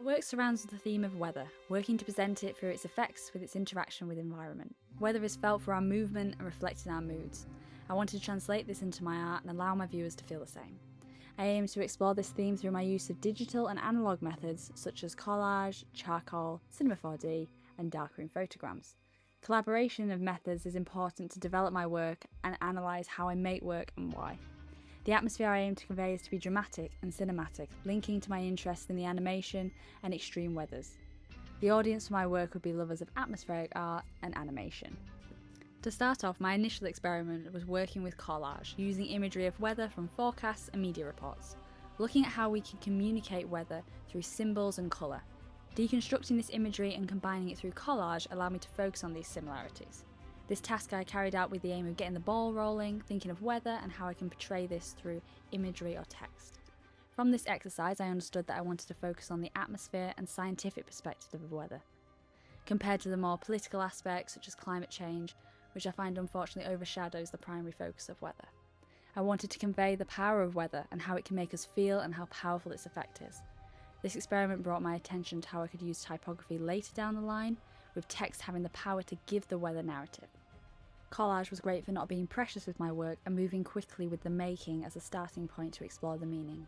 work surrounds the theme of weather, working to present it through its effects with its interaction with environment. Weather is felt through our movement and reflected in our moods. I wanted to translate this into my art and allow my viewers to feel the same. I aim to explore this theme through my use of digital and analogue methods such as collage, charcoal, Cinema 4D, and darkroom photograms. Collaboration of methods is important to develop my work and analyse how I make work and why. The atmosphere I aim to convey is to be dramatic and cinematic, linking to my interest in the animation and extreme weathers. The audience for my work would be lovers of atmospheric art and animation. To start off, my initial experiment was working with collage, using imagery of weather from forecasts and media reports, looking at how we can communicate weather through symbols and colour. Deconstructing this imagery and combining it through collage allowed me to focus on these similarities. This task I carried out with the aim of getting the ball rolling, thinking of weather and how I can portray this through imagery or text. From this exercise, I understood that I wanted to focus on the atmosphere and scientific perspective of weather, compared to the more political aspects such as climate change, which I find unfortunately overshadows the primary focus of weather. I wanted to convey the power of weather and how it can make us feel and how powerful its effect is. This experiment brought my attention to how I could use typography later down the line, with text having the power to give the weather narrative. Collage was great for not being precious with my work and moving quickly with the making as a starting point to explore the meaning.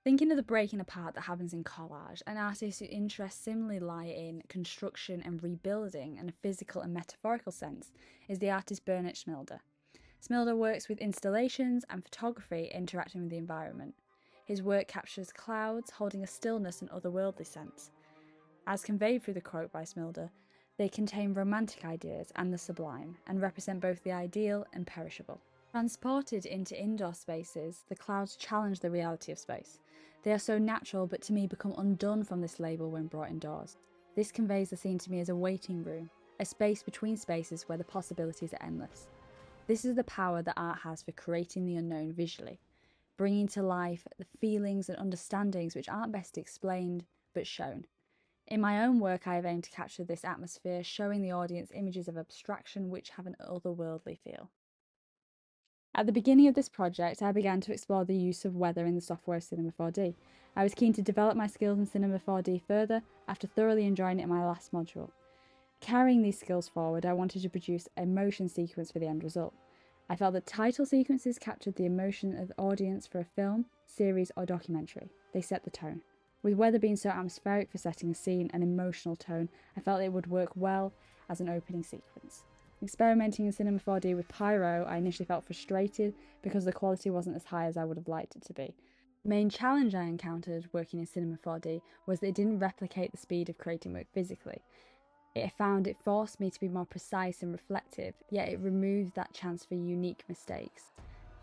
Thinking of the breaking apart that happens in collage, an artist whose interests similarly lie in construction and rebuilding in a physical and metaphorical sense is the artist Bernard Smilder. Smilder works with installations and photography interacting with the environment. His work captures clouds holding a stillness and otherworldly sense. As conveyed through the quote by Smilder, they contain romantic ideas and the sublime, and represent both the ideal and perishable. Transported into indoor spaces, the clouds challenge the reality of space. They are so natural, but to me become undone from this label when brought indoors. This conveys the scene to me as a waiting room, a space between spaces where the possibilities are endless. This is the power that art has for creating the unknown visually, bringing to life the feelings and understandings which aren't best explained, but shown. In my own work, I have aimed to capture this atmosphere, showing the audience images of abstraction which have an otherworldly feel. At the beginning of this project, I began to explore the use of weather in the software of Cinema 4D. I was keen to develop my skills in Cinema 4D further after thoroughly enjoying it in my last module. Carrying these skills forward, I wanted to produce a motion sequence for the end result. I felt that title sequences captured the emotion of the audience for a film, series or documentary. They set the tone. With weather being so atmospheric for setting a scene and emotional tone, I felt it would work well as an opening sequence. Experimenting in Cinema 4D with Pyro, I initially felt frustrated because the quality wasn't as high as I would have liked it to be. The main challenge I encountered working in Cinema 4D was that it didn't replicate the speed of creating work physically. I found it forced me to be more precise and reflective, yet it removed that chance for unique mistakes.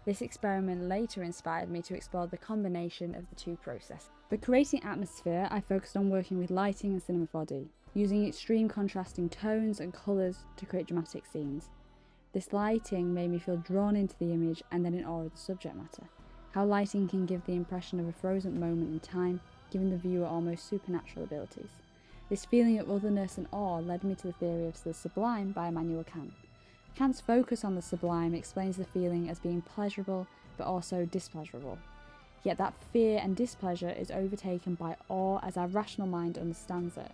This experiment later inspired me to explore the combination of the two processes. For creating atmosphere, I focused on working with lighting and Cinema 4D, using extreme contrasting tones and colours to create dramatic scenes. This lighting made me feel drawn into the image and then in awe of the subject matter. How lighting can give the impression of a frozen moment in time, giving the viewer almost supernatural abilities. This feeling of otherness and awe led me to the theory of the sublime by Immanuel Kant. Kant's focus on the sublime explains the feeling as being pleasurable but also displeasurable. Yet that fear and displeasure is overtaken by awe as our rational mind understands it.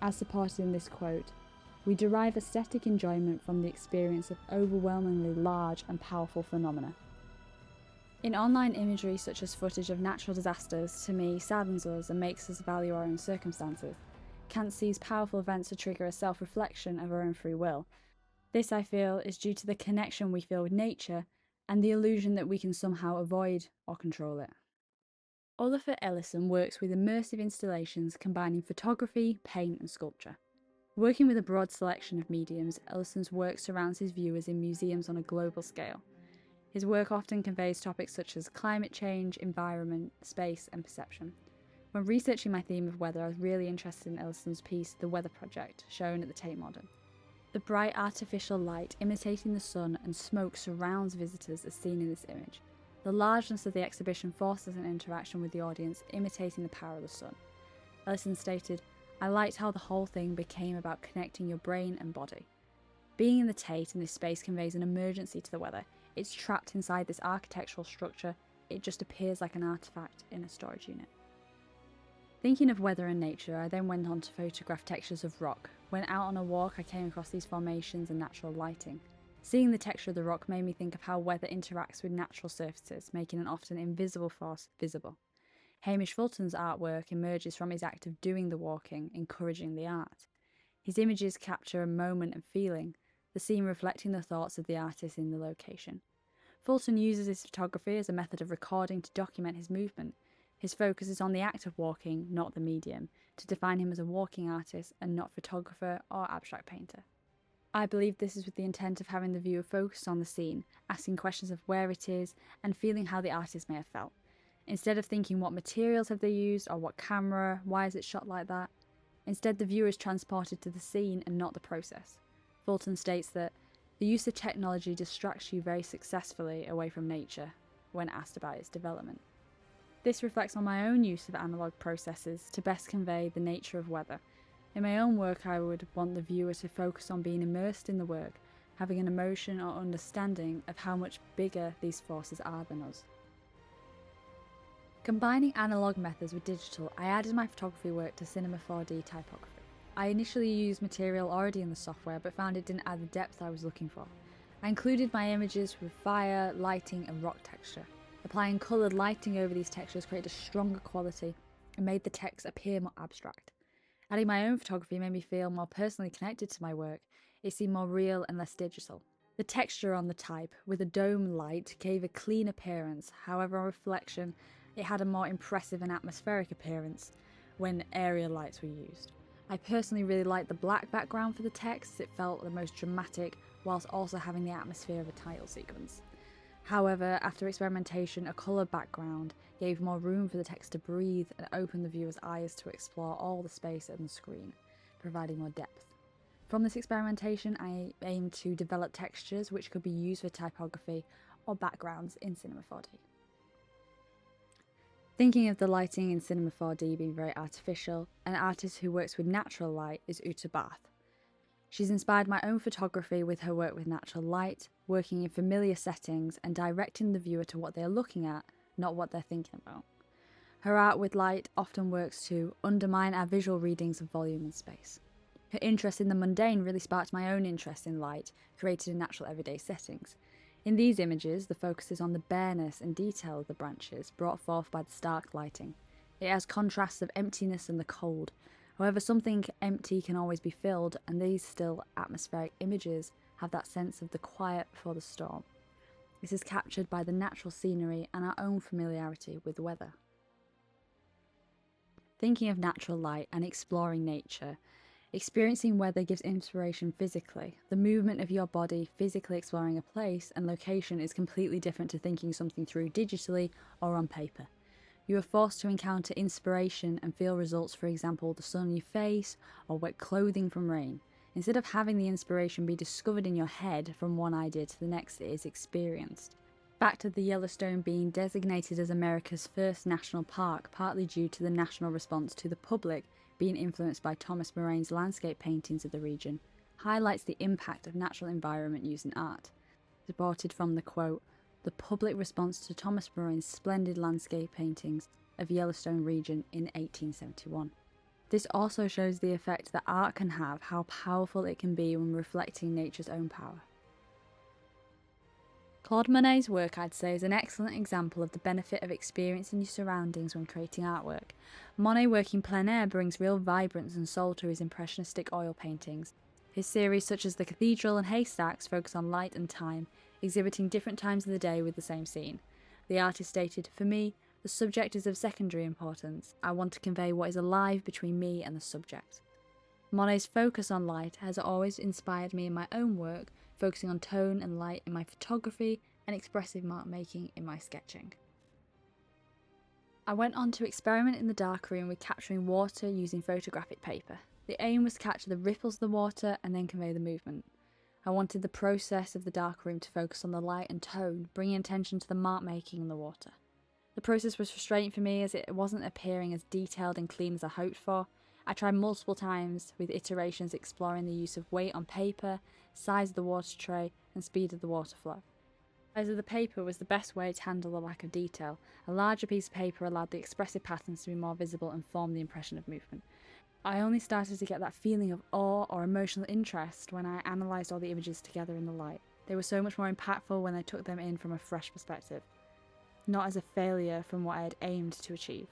As supported in this quote, we derive aesthetic enjoyment from the experience of overwhelmingly large and powerful phenomena. In online imagery such as footage of natural disasters, to me, saddens us and makes us value our own circumstances. Kant sees powerful events to trigger a self-reflection of our own free will. This, I feel, is due to the connection we feel with nature and the illusion that we can somehow avoid or control it. Olafur Eliasson works with immersive installations combining photography, paint and sculpture. Working with a broad selection of mediums, Eliasson's work surrounds his viewers in museums on a global scale. His work often conveys topics such as climate change, environment, space and perception. When researching my theme of weather, I was really interested in Eliasson's piece, The Weather Project, shown at the Tate Modern. The bright artificial light imitating the sun and smoke surrounds visitors as seen in this image. The largeness of the exhibition forces an interaction with the audience, imitating the power of the sun. Eliasson stated, "I liked how the whole thing became about connecting your brain and body. Being in the Tate in this space conveys an emergency to the weather. It's trapped inside this architectural structure, it just appears like an artefact in a storage unit." Thinking of weather and nature, I then went on to photograph textures of rock. When out on a walk, I came across these formations and natural lighting. Seeing the texture of the rock made me think of how weather interacts with natural surfaces, making an often invisible force visible. Hamish Fulton's artwork emerges from his act of doing the walking, encouraging the art. His images capture a moment and feeling, the scene reflecting the thoughts of the artist in the location. Fulton uses his photography as a method of recording to document his movement. His focus is on the act of walking, not the medium, to define him as a walking artist and not photographer or abstract painter. I believe this is with the intent of having the viewer focused on the scene, asking questions of where it is, and feeling how the artist may have felt. Instead of thinking what materials have they used, or what camera, why is it shot like that, instead the viewer is transported to the scene and not the process. Fulton states that the use of technology distracts you very successfully away from nature when asked about its development. This reflects on my own use of analogue processes to best convey the nature of weather. In my own work, I would want the viewer to focus on being immersed in the work, having an emotion or understanding of how much bigger these forces are than us. Combining analogue methods with digital, I added my photography work to Cinema 4D typography. I initially used material already in the software, but found it didn't add the depth I was looking for. I included my images with fire, lighting and rock texture. Applying coloured lighting over these textures created a stronger quality and made the text appear more abstract. Adding my own photography made me feel more personally connected to my work. It seemed more real and less digital. The texture on the type, with a dome light, gave a clean appearance. However, on reflection, it had a more impressive and atmospheric appearance when area lights were used. I personally really liked the black background for the text, as it felt the most dramatic, whilst also having the atmosphere of a title sequence. However, after experimentation, a colour background gave more room for the text to breathe and opened the viewer's eyes to explore all the space on the screen, providing more depth. From this experimentation, I aimed to develop textures which could be used for typography or backgrounds in Cinema 4D. Thinking of the lighting in Cinema 4D being very artificial, an artist who works with natural light is Uta Bath. She's inspired my own photography with her work with natural light, working in familiar settings and directing the viewer to what they are looking at, not what they're thinking about. Her art with light often works to undermine our visual readings of volume and space. Her interest in the mundane really sparked my own interest in light, created in natural everyday settings. In these images, the focus is on the bareness and detail of the branches brought forth by the stark lighting. It has contrasts of emptiness and the cold. However, something empty can always be filled, and these still atmospheric images have that sense of the quiet before the storm. This is captured by the natural scenery and our own familiarity with weather. Thinking of natural light and exploring nature, experiencing weather gives inspiration physically. The movement of your body physically exploring a place and location is completely different to thinking something through digitally or on paper. You are forced to encounter inspiration and feel results, for example, the sun on your face or wet clothing from rain. Instead of having the inspiration be discovered in your head from one idea to the next, it is experienced. Fact of the Yellowstone being designated as America's first national park, partly due to the national response to the public being influenced by Thomas Morane's landscape paintings of the region, highlights the impact of natural environment used in art. Supported from the quote, "The public response to Thomas Morane's splendid landscape paintings of Yellowstone region in 1871. This also shows the effect that art can have, how powerful it can be when reflecting nature's own power. Claude Monet's work, I'd say, is an excellent example of the benefit of experiencing your surroundings when creating artwork. Monet working plein air brings real vibrance and soul to his impressionistic oil paintings. His series such as The Cathedral and Haystacks focus on light and time, exhibiting different times of the day with the same scene. The artist stated, "For me, the subject is of secondary importance. I want to convey what is alive between me and the subject." Monet's focus on light has always inspired me in my own work, focusing on tone and light in my photography and expressive mark making in my sketching. I went on to experiment in the darkroom with capturing water using photographic paper. The aim was to capture the ripples of the water and then convey the movement. I wanted the process of the darkroom to focus on the light and tone, bringing attention to the mark making in the water. The process was frustrating for me as it wasn't appearing as detailed and clean as I hoped for. I tried multiple times with iterations exploring the use of weight on paper, size of the water tray and speed of the water flow. The size of the paper was the best way to handle the lack of detail. A larger piece of paper allowed the expressive patterns to be more visible and form the impression of movement. I only started to get that feeling of awe or emotional interest when I analysed all the images together in the light. They were so much more impactful when I took them in from a fresh perspective, not as a failure from what I had aimed to achieve.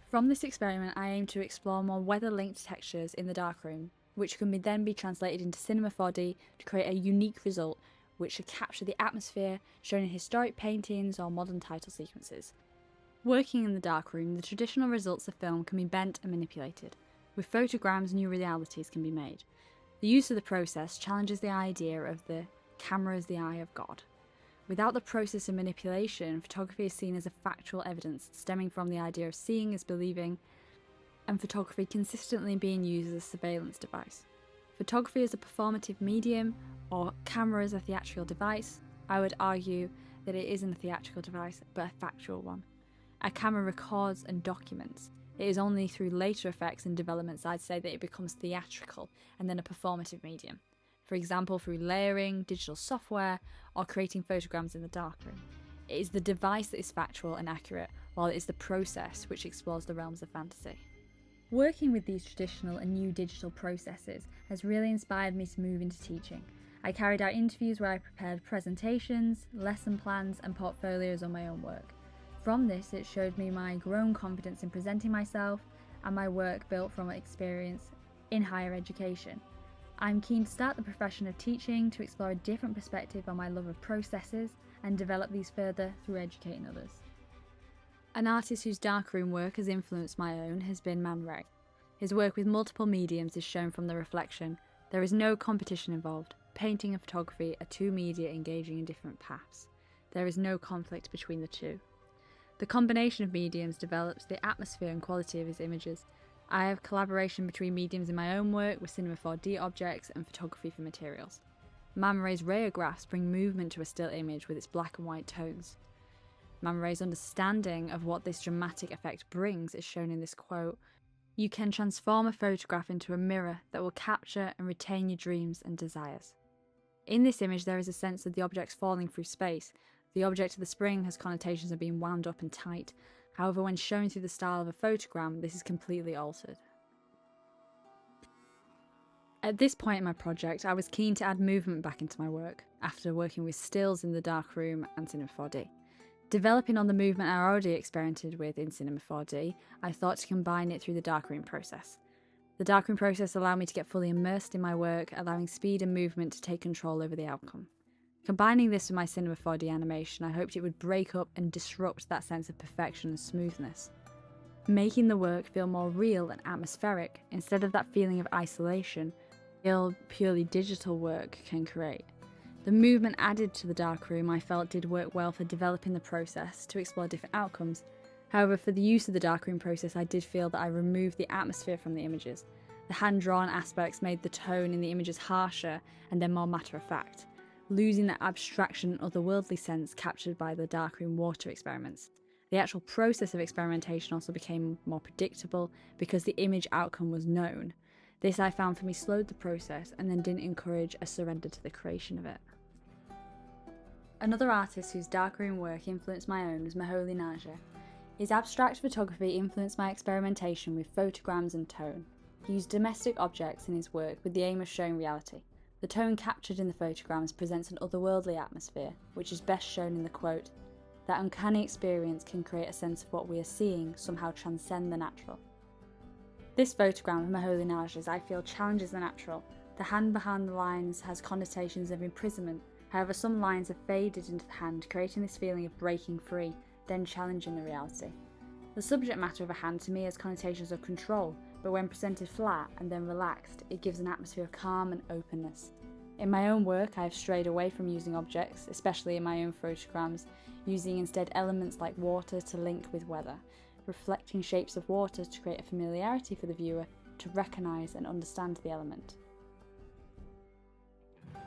From this experiment, I aimed to explore more weather-linked textures in the darkroom, which can then be translated into Cinema 4D to create a unique result which should capture the atmosphere shown in historic paintings or modern title sequences. Working in the darkroom, the traditional results of film can be bent and manipulated. With photograms, new realities can be made. The use of the process challenges the idea of the camera as the eye of God. Without the process of manipulation, photography is seen as a factual evidence stemming from the idea of seeing as believing, and photography consistently being used as a surveillance device. Photography as a performative medium, or camera as a theatrical device, I would argue that it isn't a theatrical device, but a factual one. A camera records and documents. It is only through later effects and developments I'd say that it becomes theatrical and then a performative medium. For example, through layering, digital software, or creating photograms in the darkroom. It is the device that is factual and accurate, while it is the process which explores the realms of fantasy. Working with these traditional and new digital processes has really inspired me to move into teaching. I carried out interviews where I prepared presentations, lesson plans, and portfolios on my own work. From this, it showed me my grown confidence in presenting myself and my work built from experience in higher education. I'm keen to start the profession of teaching to explore a different perspective on my love of processes and develop these further through educating others. An artist whose darkroom work has influenced my own has been Man Ray. His work with multiple mediums is shown from the reflection. There is no competition involved. Painting and photography are two media engaging in different paths. There is no conflict between the two. The combination of mediums develops the atmosphere and quality of his images. I have collaboration between mediums in my own work with Cinema 4D objects and photography for materials. Man Ray's rayographs bring movement to a still image with its black and white tones. Man Ray's understanding of what this dramatic effect brings is shown in this quote: "You can transform a photograph into a mirror that will capture and retain your dreams and desires." In this image there is a sense of the objects falling through space. The object of the spring has connotations of being wound up and tight. However, when shown through the style of a photogram, this is completely altered. At this point in my project, I was keen to add movement back into my work, after working with stills in the darkroom and Cinema 4D. Developing on the movement I already experimented with in Cinema 4D, I thought to combine it through the darkroom process. The darkroom process allowed me to get fully immersed in my work, allowing speed and movement to take control over the outcome. Combining this with my Cinema 4D animation, I hoped it would break up and disrupt that sense of perfection and smoothness, making the work feel more real and atmospheric instead of that feeling of isolation purely digital work can create. The movement added to the darkroom I felt did work well for developing the process to explore different outcomes. However, for the use of the darkroom process, I did feel that I removed the atmosphere from the images. The hand-drawn aspects made the tone in the images harsher and then more matter-of-fact, losing that abstraction and otherworldly sense captured by the darkroom water experiments. The actual process of experimentation also became more predictable because the image outcome was known. This I found for me slowed the process and then didn't encourage a surrender to the creation of it. Another artist whose darkroom work influenced my own was Moholy Nagy. His abstract photography influenced my experimentation with photograms and tone. He used domestic objects in his work with the aim of showing reality. The tone captured in the photograms presents an otherworldly atmosphere, which is best shown in the quote, "That uncanny experience can create a sense of what we are seeing somehow transcend the natural." This photogram of Moholy Nagy's I feel challenges the natural. The hand behind the lines has connotations of imprisonment, however some lines have faded into the hand, creating this feeling of breaking free, then challenging the reality. The subject matter of a hand to me has connotations of control, but when presented flat and then relaxed, it gives an atmosphere of calm and openness. In my own work, I have strayed away from using objects, especially in my own photograms, using instead elements like water to link with weather, reflecting shapes of water to create a familiarity for the viewer to recognise and understand the element.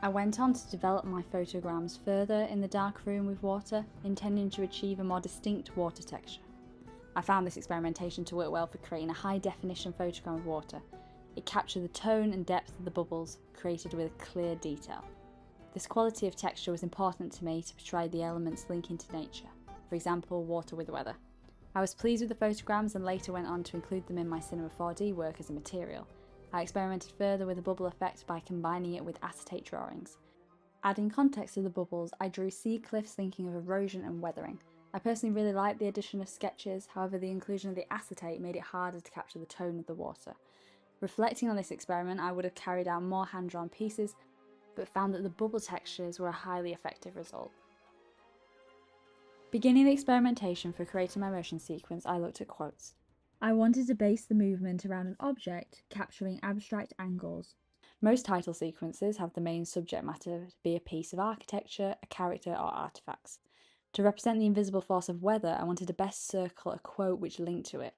I went on to develop my photograms further in the darkroom with water, intending to achieve a more distinct water texture. I found this experimentation to work well for creating a high-definition photogram of water. It captured the tone and depth of the bubbles, created with clear detail. This quality of texture was important to me to portray the elements linking to nature, for example, water with weather. I was pleased with the photograms and later went on to include them in my Cinema 4D work as a material. I experimented further with the bubble effect by combining it with acetate drawings. Adding context to the bubbles, I drew sea cliffs thinking of erosion and weathering. I personally really liked the addition of sketches, however the inclusion of the acetate made it harder to capture the tone of the water. Reflecting on this experiment, I would have carried out more hand-drawn pieces, but found that the bubble textures were a highly effective result. Beginning the experimentation for creating my motion sequence, I looked at quotes. I wanted to base the movement around an object, capturing abstract angles. Most title sequences have the main subject matter to be a piece of architecture, a character, or artifacts. To represent the invisible force of weather, I wanted to best circle a quote which linked to it.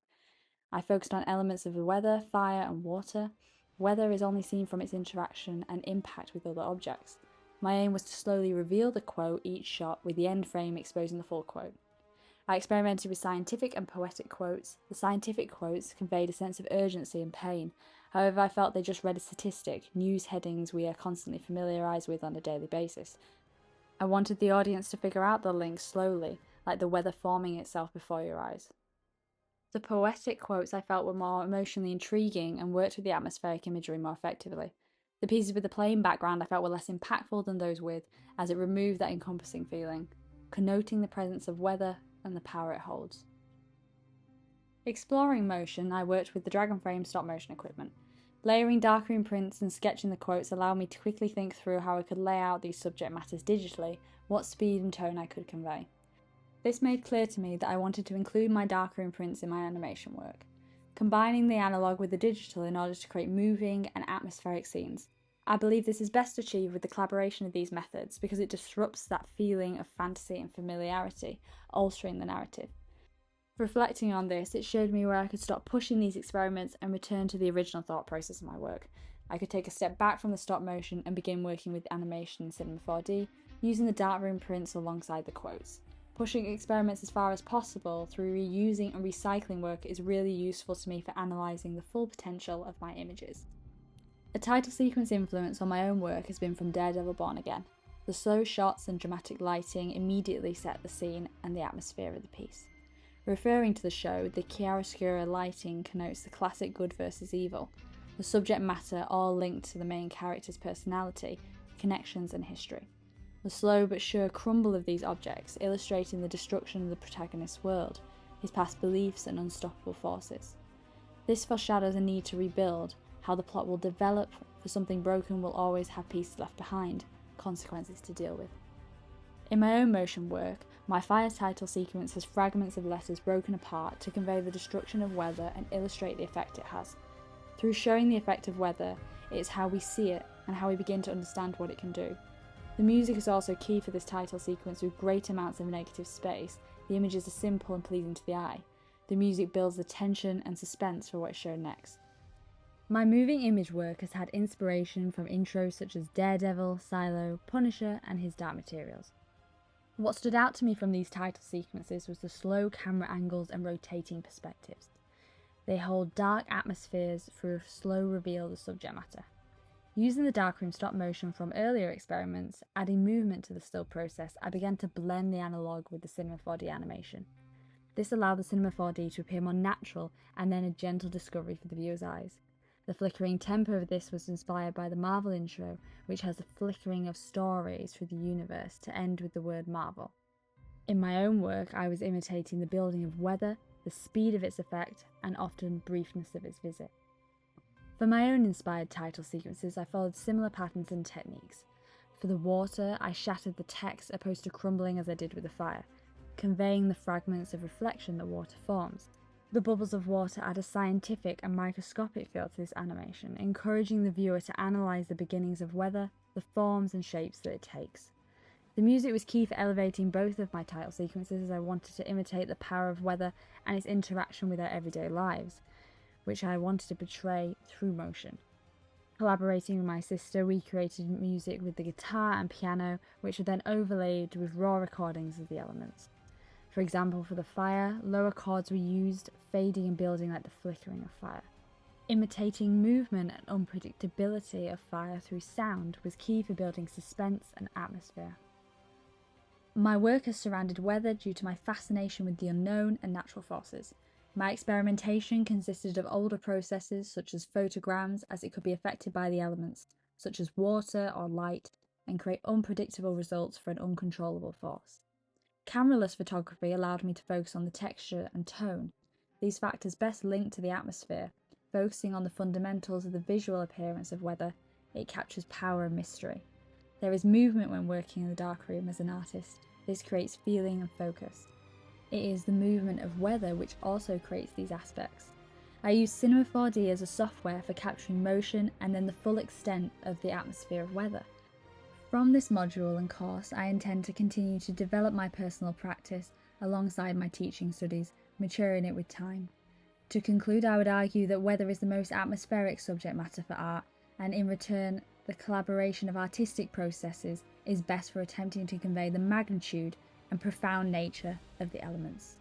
I focused on elements of the weather, fire, and water. Weather is only seen from its interaction and impact with other objects. My aim was to slowly reveal the quote each shot, with the end frame exposing the full quote. I experimented with scientific and poetic quotes. The scientific quotes conveyed a sense of urgency and pain. However, I felt they just read a statistic, news headings we are constantly familiarised with on a daily basis. I wanted the audience to figure out the links slowly, like the weather forming itself before your eyes. The poetic quotes I felt were more emotionally intriguing and worked with the atmospheric imagery more effectively. The pieces with the plain background I felt were less impactful than those with, as it removed that encompassing feeling, connoting the presence of weather and the power it holds. Exploring motion, I worked with the Dragonframe stop motion equipment. Layering darkroom prints and sketching the quotes allowed me to quickly think through how I could lay out these subject matters digitally, what speed and tone I could convey. This made clear to me that I wanted to include my darkroom prints in my animation work, combining the analog with the digital in order to create moving and atmospheric scenes. I believe this is best achieved with the collaboration of these methods because it disrupts that feeling of fantasy and familiarity, altering the narrative. Reflecting on this, it showed me where I could stop pushing these experiments and return to the original thought process of my work. I could take a step back from the stop motion and begin working with animation in Cinema 4D, using the darkroom prints alongside the quotes. Pushing experiments as far as possible through reusing and recycling work is really useful to me for analysing the full potential of my images. A title sequence influence on my own work has been from Daredevil Born Again. The slow shots and dramatic lighting immediately set the scene and the atmosphere of the piece. Referring to the show, the chiaroscuro lighting connotes the classic good versus evil, the subject matter all linked to the main character's personality, connections and history. The slow but sure crumble of these objects, illustrating the destruction of the protagonist's world, his past beliefs and unstoppable forces. This foreshadows a need to rebuild, how the plot will develop, for something broken will always have pieces left behind, consequences to deal with. In my own motion work, my fire title sequence has fragments of letters broken apart to convey the destruction of weather and illustrate the effect it has. Through showing the effect of weather, it is how we see it and how we begin to understand what it can do. The music is also key for this title sequence. With great amounts of negative space, the images are simple and pleasing to the eye. The music builds the tension and suspense for what is shown next. My moving image work has had inspiration from intros such as Daredevil, Silo, Punisher and His Dark Materials. What stood out to me from these title sequences was the slow camera angles and rotating perspectives. They hold dark atmospheres through a slow reveal of the subject matter. Using the darkroom stop motion from earlier experiments, adding movement to the still process, I began to blend the analog with the Cinema 4D animation. This allowed the Cinema 4D to appear more natural and then a gentle discovery for the viewer's eyes. The flickering tempo of this was inspired by the Marvel intro, which has a flickering of stories through the universe to end with the word Marvel. In my own work, I was imitating the building of weather, the speed of its effect, and often briefness of its visit. For my own inspired title sequences, I followed similar patterns and techniques. For the water, I shattered the text opposed to crumbling as I did with the fire, conveying the fragments of reflection that water forms. The bubbles of water add a scientific and microscopic feel to this animation, encouraging the viewer to analyse the beginnings of weather, the forms and shapes that it takes. The music was key for elevating both of my title sequences, as I wanted to imitate the power of weather and its interaction with our everyday lives, which I wanted to portray through motion. Collaborating with my sister, we created music with the guitar and piano, which were then overlaid with raw recordings of the elements. For example, for the fire, lower chords were used, fading and building like the flickering of fire. Imitating movement and unpredictability of fire through sound was key for building suspense and atmosphere. My work has surrounded weather due to my fascination with the unknown and natural forces. My experimentation consisted of older processes such as photograms, as it could be affected by the elements, such as water or light, and create unpredictable results for an uncontrollable force. Cameraless photography allowed me to focus on the texture and tone, these factors best linked to the atmosphere. Focusing on the fundamentals of the visual appearance of weather, it captures power and mystery. There is movement when working in the darkroom as an artist. This creates feeling and focus. It is the movement of weather which also creates these aspects. I use Cinema 4D as a software for capturing motion and then the full extent of the atmosphere of weather. From this module and course, I intend to continue to develop my personal practice alongside my teaching studies, maturing it with time. To conclude, I would argue that weather is the most atmospheric subject matter for art, and in return, the collaboration of artistic processes is best for attempting to convey the magnitude and profound nature of the elements.